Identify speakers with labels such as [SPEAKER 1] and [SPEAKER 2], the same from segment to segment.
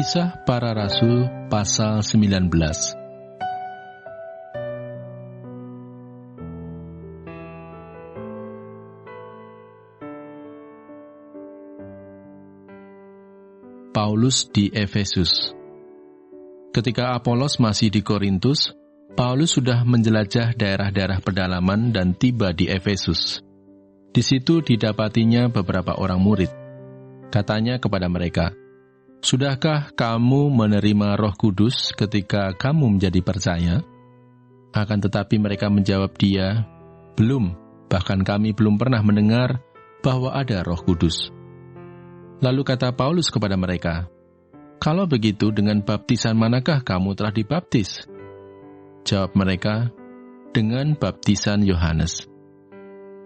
[SPEAKER 1] Kisah Para Rasul pasal 19. Paulus di Efesus. Ketika Apolos masih di Korintus, Paulus sudah menjelajah daerah-daerah pedalaman dan tiba di Efesus. Di situ didapatinya beberapa orang murid. Katanya kepada mereka, "Sudahkah kamu menerima Roh Kudus ketika kamu menjadi percaya?" Akan tetapi mereka menjawab dia, "Belum, bahkan kami belum pernah mendengar bahwa ada Roh Kudus." Lalu kata Paulus kepada mereka, "Kalau begitu, dengan baptisan manakah kamu telah dibaptis?" Jawab mereka, "Dengan baptisan Yohanes."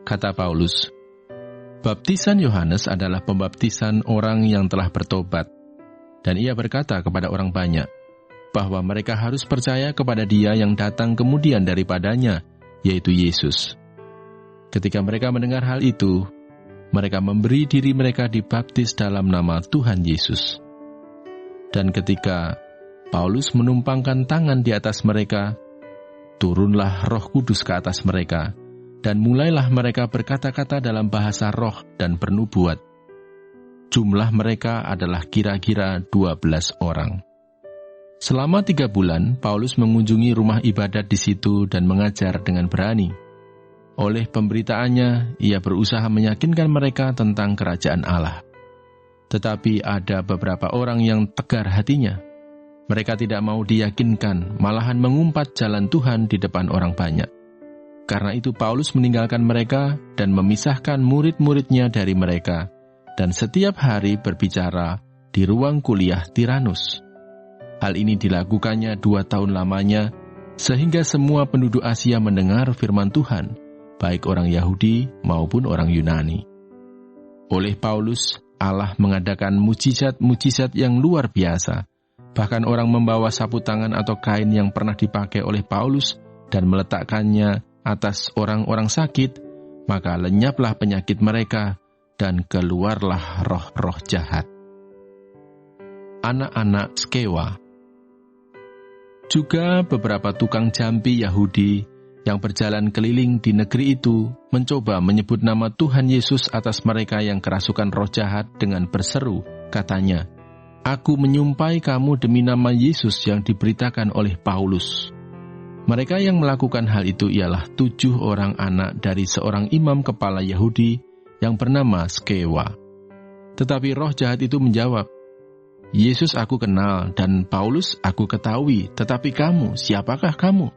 [SPEAKER 1] Kata Paulus, "Baptisan Yohanes adalah pembaptisan orang yang telah bertobat." Dan ia berkata kepada orang banyak, bahwa mereka harus percaya kepada Dia yang datang kemudian daripadanya, yaitu Yesus. Ketika mereka mendengar hal itu, mereka memberi diri mereka dibaptis dalam nama Tuhan Yesus. Dan ketika Paulus menumpangkan tangan di atas mereka, turunlah Roh Kudus ke atas mereka, dan mulailah mereka berkata-kata dalam bahasa roh dan bernubuat. Jumlah mereka adalah kira-kira 12 orang. Selama 3 bulan, Paulus mengunjungi rumah ibadat di situ dan mengajar dengan berani. Oleh pemberitaannya, ia berusaha meyakinkan mereka tentang kerajaan Allah. Tetapi ada beberapa orang yang tegar hatinya. Mereka tidak mau diyakinkan, malahan mengumpat jalan Tuhan di depan orang banyak. Karena itu Paulus meninggalkan mereka dan memisahkan murid-muridnya dari mereka, dan setiap hari berbicara di ruang kuliah Tiranus. Hal ini dilakukannya 2 tahun lamanya, sehingga semua penduduk Asia mendengar firman Tuhan, baik orang Yahudi maupun orang Yunani. Oleh Paulus, Allah mengadakan mujizat-mujizat yang luar biasa. Bahkan orang membawa sapu tangan atau kain yang pernah dipakai oleh Paulus dan meletakkannya atas orang-orang sakit, maka lenyaplah penyakit mereka, dan keluarlah roh-roh jahat. Anak-anak Skewa. Juga beberapa tukang jambi Yahudi yang berjalan keliling di negeri itu mencoba menyebut nama Tuhan Yesus atas mereka yang kerasukan roh jahat dengan berseru, katanya, "Aku menyumpai kamu demi nama Yesus yang diberitakan oleh Paulus." Mereka yang melakukan hal itu ialah 7 orang anak dari seorang imam kepala Yahudi yang bernama Skewa. Tetapi roh jahat itu menjawab, "Yesus aku kenal dan Paulus aku ketahui, tetapi kamu, siapakah kamu?"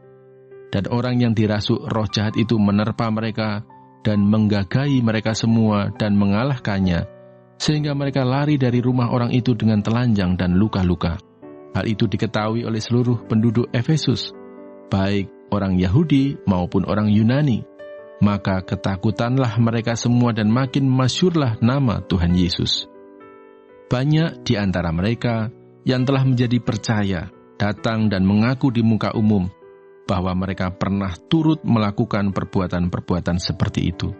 [SPEAKER 1] Dan orang yang dirasuk roh jahat itu menerpa mereka dan menggagai mereka semua dan mengalahkannya, sehingga mereka lari dari rumah orang itu dengan telanjang dan luka-luka. Hal itu diketahui oleh seluruh penduduk Efesus, baik orang Yahudi maupun orang Yunani. Maka ketakutanlah mereka semua dan makin masyhurlah nama Tuhan Yesus. Banyak di antara mereka yang telah menjadi percaya datang dan mengaku di muka umum bahwa mereka pernah turut melakukan perbuatan-perbuatan seperti itu.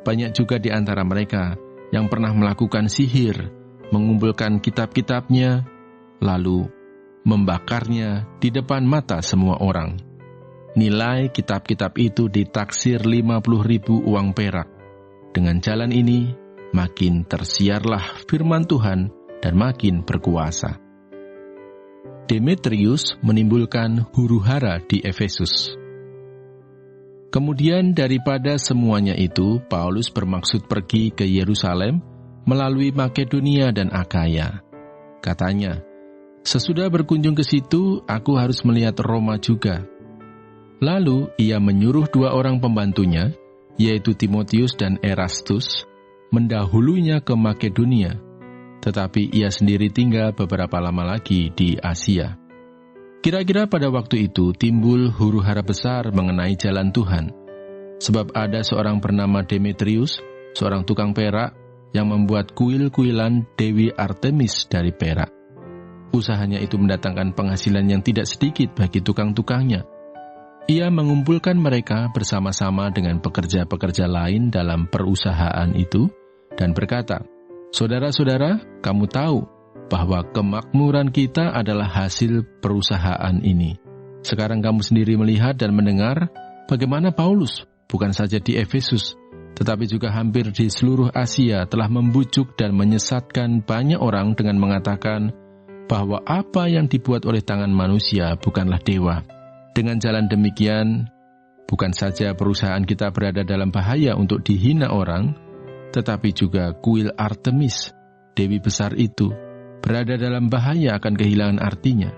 [SPEAKER 1] Banyak juga di antara mereka yang pernah melakukan sihir, mengumpulkan kitab-kitabnya, lalu membakarnya di depan mata semua orang. Nilai kitab-kitab itu ditaksir 50.000 uang perak. Dengan jalan ini, makin tersiarlah firman Tuhan dan makin berkuasa. Demetrius menimbulkan huru-hara di Efesus. Kemudian daripada semuanya itu, Paulus bermaksud pergi ke Yerusalem melalui Makedonia dan Akaya. Katanya, "Sesudah berkunjung ke situ, aku harus melihat Roma juga." Lalu ia menyuruh 2 orang pembantunya, yaitu Timotius dan Erastus, mendahulunya ke Makedonia, tetapi ia sendiri tinggal beberapa lama lagi di Asia. Kira-kira pada waktu itu timbul huru-hara besar mengenai jalan Tuhan, sebab ada seorang bernama Demetrius, seorang tukang perak, yang membuat kuil-kuilan Dewi Artemis dari perak. Usahanya itu mendatangkan penghasilan yang tidak sedikit bagi tukang-tukangnya. Ia mengumpulkan mereka bersama-sama dengan pekerja-pekerja lain dalam perusahaan itu dan berkata, "Saudara-saudara, kamu tahu bahwa kemakmuran kita adalah hasil perusahaan ini. Sekarang kamu sendiri melihat dan mendengar bagaimana Paulus, bukan saja di Efesus, tetapi juga hampir di seluruh Asia telah membujuk dan menyesatkan banyak orang dengan mengatakan bahwa apa yang dibuat oleh tangan manusia bukanlah dewa. Dengan jalan demikian, bukan saja perusahaan kita berada dalam bahaya untuk dihina orang, tetapi juga kuil Artemis, dewi besar itu, berada dalam bahaya akan kehilangan artinya.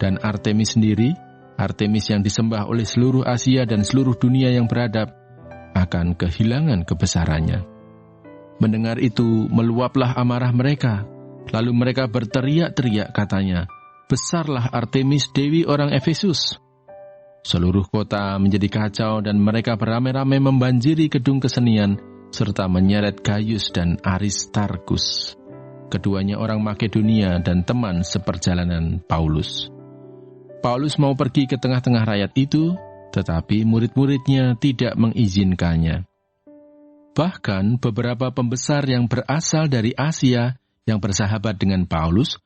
[SPEAKER 1] Dan Artemis sendiri, Artemis yang disembah oleh seluruh Asia dan seluruh dunia yang beradab, akan kehilangan kebesarannya. Mendengar itu, meluaplah amarah mereka. Lalu mereka berteriak-teriak katanya, "Besarlah Artemis dewi orang Efesus." Seluruh kota menjadi kacau dan mereka beramai-ramai membanjiri gedung kesenian serta menyeret Gaius dan Aristarkus. Keduanya orang Makedonia dan teman seperjalanan Paulus. Paulus mau pergi ke tengah-tengah rakyat itu, tetapi murid-muridnya tidak mengizinkannya. Bahkan beberapa pembesar yang berasal dari Asia yang bersahabat dengan Paulus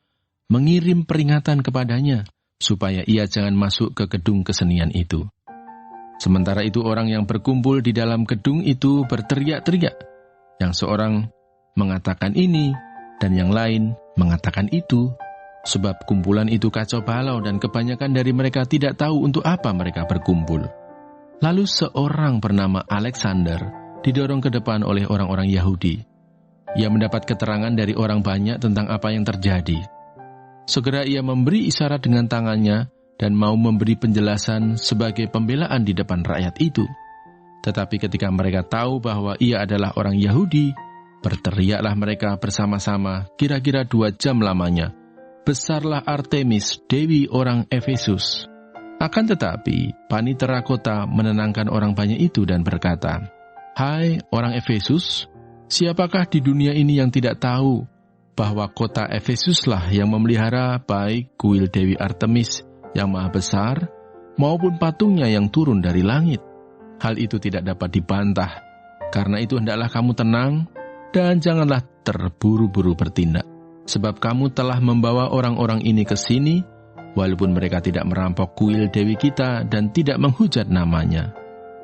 [SPEAKER 1] mengirim peringatan kepadanya supaya ia jangan masuk ke gedung kesenian itu. Sementara itu orang yang berkumpul di dalam gedung itu berteriak-teriak. Yang seorang mengatakan ini dan yang lain mengatakan itu, sebab kumpulan itu kacau balau dan kebanyakan dari mereka tidak tahu untuk apa mereka berkumpul. Lalu seorang bernama Alexander didorong ke depan oleh orang-orang Yahudi. Ia mendapat keterangan dari orang banyak tentang apa yang terjadi. Segera ia memberi isyarat dengan tangannya dan mau memberi penjelasan sebagai pembelaan di depan rakyat itu. Tetapi ketika mereka tahu bahwa ia adalah orang Yahudi, berteriaklah mereka bersama-sama kira-kira 2 jam lamanya, "Besarlah Artemis, dewi orang Efesus." Akan tetapi, panitera kota menenangkan orang banyak itu dan berkata, "Hai orang Efesus, siapakah di dunia ini yang tidak tahu bahwa kota Efesuslah yang memelihara baik kuil Dewi Artemis yang maha besar maupun patungnya yang turun dari langit? Hal itu tidak dapat dibantah. Karena itu hendaklah kamu tenang dan janganlah terburu-buru bertindak. Sebab kamu telah membawa orang-orang ini ke sini, walaupun mereka tidak merampok kuil Dewi kita dan tidak menghujat namanya.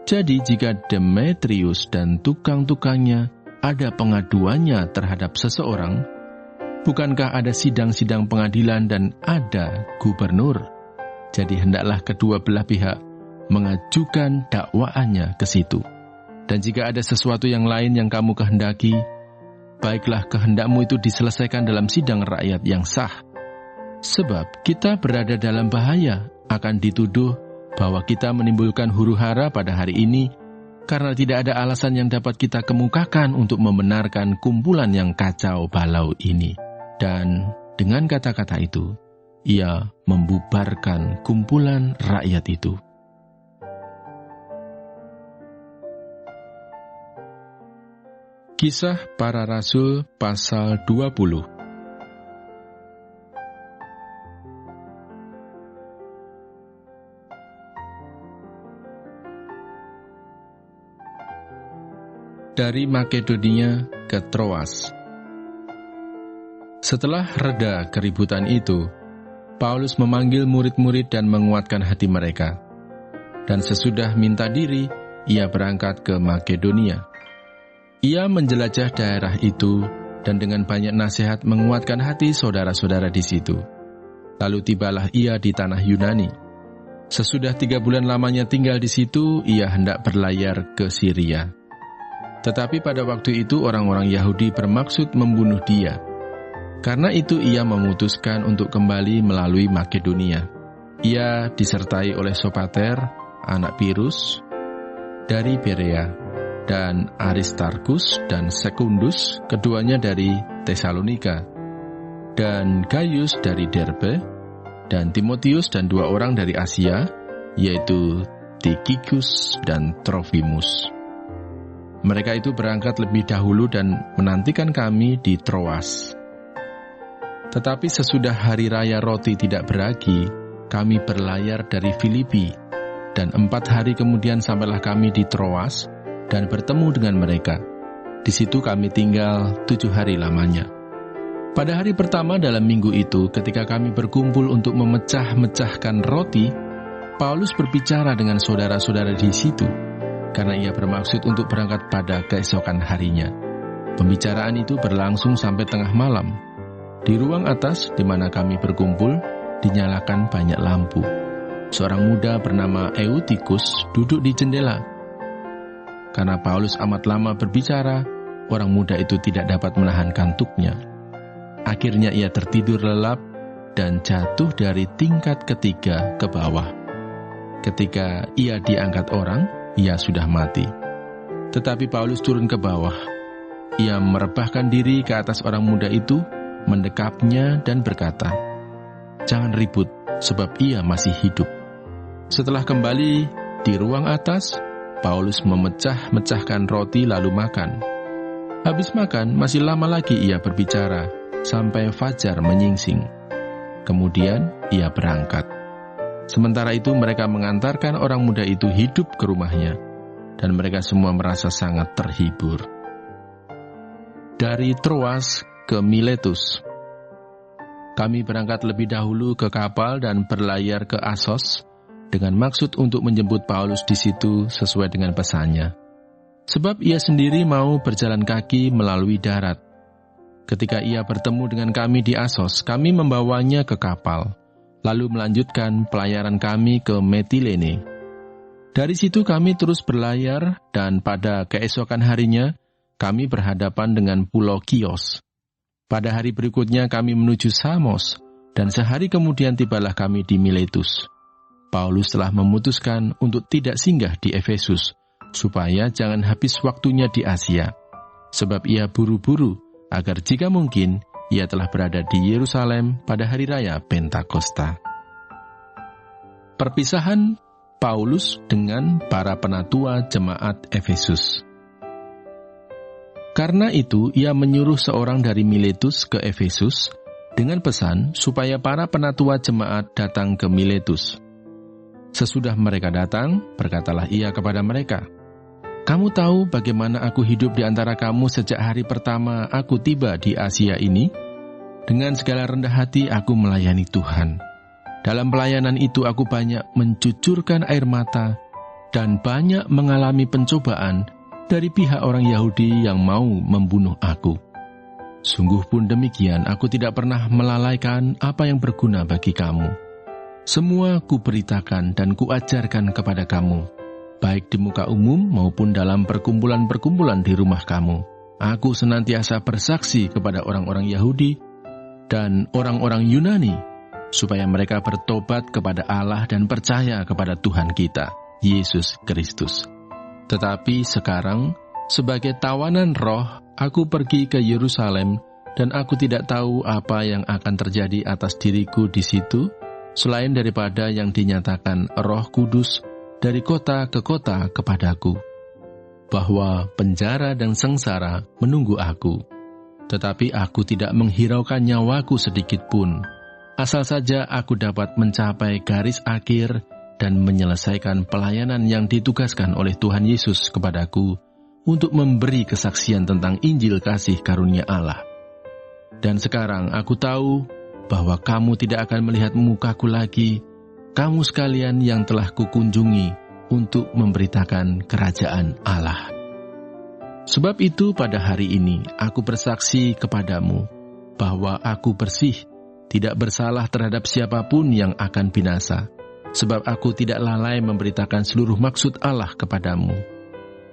[SPEAKER 1] Jadi jika Demetrius dan tukang-tukangnya ada pengaduannya terhadap seseorang, bukankah ada sidang-sidang pengadilan dan ada gubernur? Jadi hendaklah kedua belah pihak mengajukan dakwaannya ke situ. Dan jika ada sesuatu yang lain yang kamu kehendaki, baiklah kehendakmu itu diselesaikan dalam sidang rakyat yang sah. Sebab kita berada dalam bahaya akan dituduh bahwa kita menimbulkan huru-hara pada hari ini karena tidak ada alasan yang dapat kita kemukakan untuk membenarkan kumpulan yang kacau balau ini. Dan dengan kata-kata itu, ia membubarkan kumpulan rakyat itu. Kisah Para Rasul pasal 20. Dari Makedonia ke Troas. Setelah reda keributan itu, Paulus memanggil murid-murid dan menguatkan hati mereka. Dan sesudah minta diri, ia berangkat ke Makedonia. Ia menjelajah daerah itu dan dengan banyak nasihat menguatkan hati saudara-saudara di situ. Lalu tibalah ia di tanah Yunani. Sesudah 3 bulan lamanya tinggal di situ, ia hendak berlayar ke Syria. Tetapi pada waktu itu orang-orang Yahudi bermaksud membunuh dia. Karena itu ia memutuskan untuk kembali melalui Makedonia. Ia disertai oleh Sopater, anak Pirus, dari Berea, dan Aristarkus dan Sekundus, keduanya dari Tesalonika, dan Gaius dari Derbe, dan Timotius dan 2 orang dari Asia, yaitu Tikhikus dan Trofimus. Mereka itu berangkat lebih dahulu dan menantikan kami di Troas. Tetapi sesudah hari raya roti tidak beragi, kami berlayar dari Filipi, dan 4 hari kemudian sampailah kami di Troas dan bertemu dengan mereka. Di situ kami tinggal 7 hari lamanya. Pada hari pertama dalam minggu itu, ketika kami berkumpul untuk memecah-mecahkan roti, Paulus berbicara dengan saudara-saudara di situ, karena ia bermaksud untuk berangkat pada keesokan harinya. Pembicaraan itu berlangsung sampai tengah malam. Di ruang atas di mana kami berkumpul, dinyalakan banyak lampu. Seorang muda bernama Eutikus duduk di jendela. Karena Paulus amat lama berbicara, orang muda itu tidak dapat menahan kantuknya. Akhirnya ia tertidur lelap dan jatuh dari tingkat ketiga ke bawah. Ketika ia diangkat orang, ia sudah mati. Tetapi Paulus turun ke bawah. Ia merebahkan diri ke atas orang muda itu, mendekapnya dan berkata, "Jangan ribut, sebab ia masih hidup." Setelah kembali di ruang atas, Paulus memecah-mecahkan roti lalu makan. Habis makan, masih lama lagi ia berbicara, sampai fajar menyingsing. Kemudian ia berangkat. Sementara itu mereka mengantarkan orang muda itu hidup ke rumahnya, dan mereka semua merasa sangat terhibur. Dari Troas ke Miletus. Kami berangkat lebih dahulu ke kapal dan berlayar ke Asos, dengan maksud untuk menjemput Paulus di situ sesuai dengan pesannya. Sebab ia sendiri mau berjalan kaki melalui darat. Ketika ia bertemu dengan kami di Asos, kami membawanya ke kapal, lalu melanjutkan pelayaran kami ke Metilene. Dari situ kami terus berlayar, dan pada keesokan harinya, kami berhadapan dengan Pulau Kios. Pada hari berikutnya kami menuju Samos, dan sehari kemudian tibalah kami di Miletus. Paulus telah memutuskan untuk tidak singgah di Efesus, supaya jangan habis waktunya di Asia. Sebab ia buru-buru, agar jika mungkin, ia telah berada di Yerusalem pada hari raya Pentakosta. Perpisahan Paulus dengan para penatua jemaat Efesus. Karena itu, ia menyuruh seorang dari Miletus ke Efesus, dengan pesan supaya para penatua jemaat datang ke Miletus. Sesudah mereka datang, berkatalah ia kepada mereka, "Kamu tahu bagaimana aku hidup di antara kamu sejak hari pertama aku tiba di Asia ini? Dengan segala rendah hati aku melayani Tuhan. Dalam pelayanan itu aku banyak mencucurkan air mata dan banyak mengalami pencobaan dari pihak orang Yahudi yang mau membunuh aku. Sungguh pun demikian, aku tidak pernah melalaikan apa yang berguna bagi kamu. Semua kuberitakan dan kuajarkan kepada kamu, baik di muka umum maupun dalam perkumpulan-perkumpulan di rumah kamu. Aku senantiasa bersaksi kepada orang-orang Yahudi dan orang-orang Yunani, supaya mereka bertobat kepada Allah dan percaya kepada Tuhan kita, Yesus Kristus. Tetapi sekarang, sebagai tawanan roh, aku pergi ke Yerusalem, dan aku tidak tahu apa yang akan terjadi atas diriku di situ, selain daripada yang dinyatakan Roh Kudus dari kota ke kota kepadaku, bahwa penjara dan sengsara menunggu aku. Tetapi aku tidak menghiraukan nyawaku sedikit pun, asal saja aku dapat mencapai garis akhir dan menyelesaikan pelayanan yang ditugaskan oleh Tuhan Yesus kepadaku untuk memberi kesaksian tentang Injil kasih karunia Allah. Dan sekarang aku tahu bahwa kamu tidak akan melihat mukaku lagi, kamu sekalian yang telah kukunjungi untuk memberitakan kerajaan Allah. Sebab itu pada hari ini aku bersaksi kepadamu bahwa aku bersih, tidak bersalah terhadap siapapun yang akan binasa, sebab aku tidak lalai memberitakan seluruh maksud Allah kepadamu.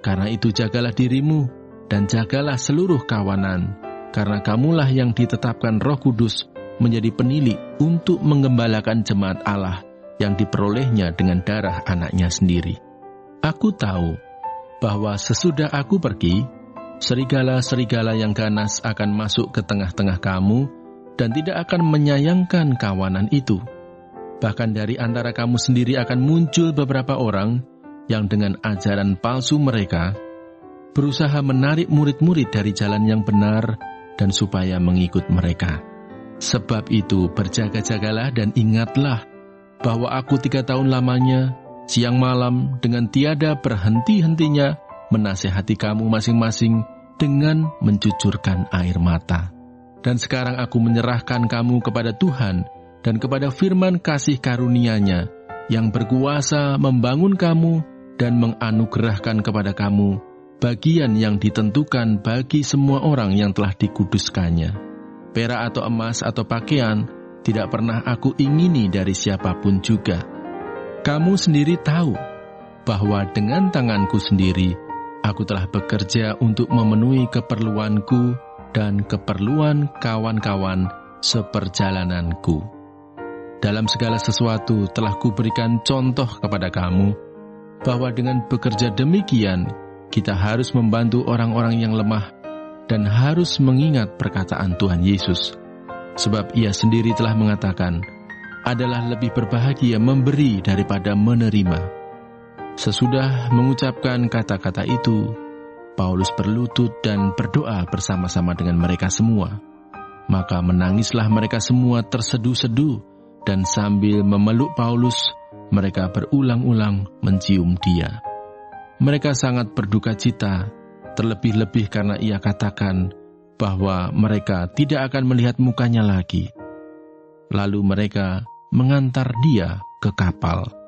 [SPEAKER 1] Karena itu jagalah dirimu dan jagalah seluruh kawanan, karena kamulah yang ditetapkan Roh Kudus menjadi penilik untuk menggembalakan jemaat Allah yang diperolehnya dengan darah anaknya sendiri. Aku tahu bahwa sesudah aku pergi, serigala-serigala yang ganas akan masuk ke tengah-tengah kamu dan tidak akan menyayangkan kawanan itu. Bahkan dari antara kamu sendiri akan muncul beberapa orang yang dengan ajaran palsu mereka berusaha menarik murid-murid dari jalan yang benar dan supaya mengikut mereka. Sebab itu berjaga-jagalah dan ingatlah bahwa aku 3 tahun lamanya, siang malam dengan tiada berhenti-hentinya menasihati kamu masing-masing dengan mencucurkan air mata. Dan sekarang aku menyerahkan kamu kepada Tuhan dan kepada firman kasih karunia-Nya yang berkuasa membangun kamu dan menganugerahkan kepada kamu bagian yang ditentukan bagi semua orang yang telah dikuduskannya. Perak atau emas atau pakaian tidak pernah aku ingini dari siapapun juga. Kamu sendiri tahu bahwa dengan tanganku sendiri aku telah bekerja untuk memenuhi keperluanku dan keperluan kawan-kawan seperjalananku. Dalam segala sesuatu telah kuberikan contoh kepada kamu, bahwa dengan bekerja demikian, kita harus membantu orang-orang yang lemah dan harus mengingat perkataan Tuhan Yesus. Sebab Ia sendiri telah mengatakan, adalah lebih berbahagia memberi daripada menerima. Sesudah mengucapkan kata-kata itu, Paulus berlutut dan berdoa bersama-sama dengan mereka semua. Maka menangislah mereka semua terseduh-seduh, dan sambil memeluk Paulus, mereka berulang-ulang mencium dia. Mereka sangat berduka cita, terlebih-lebih karena ia katakan bahwa mereka tidak akan melihat mukanya lagi. Lalu mereka mengantar dia ke kapal.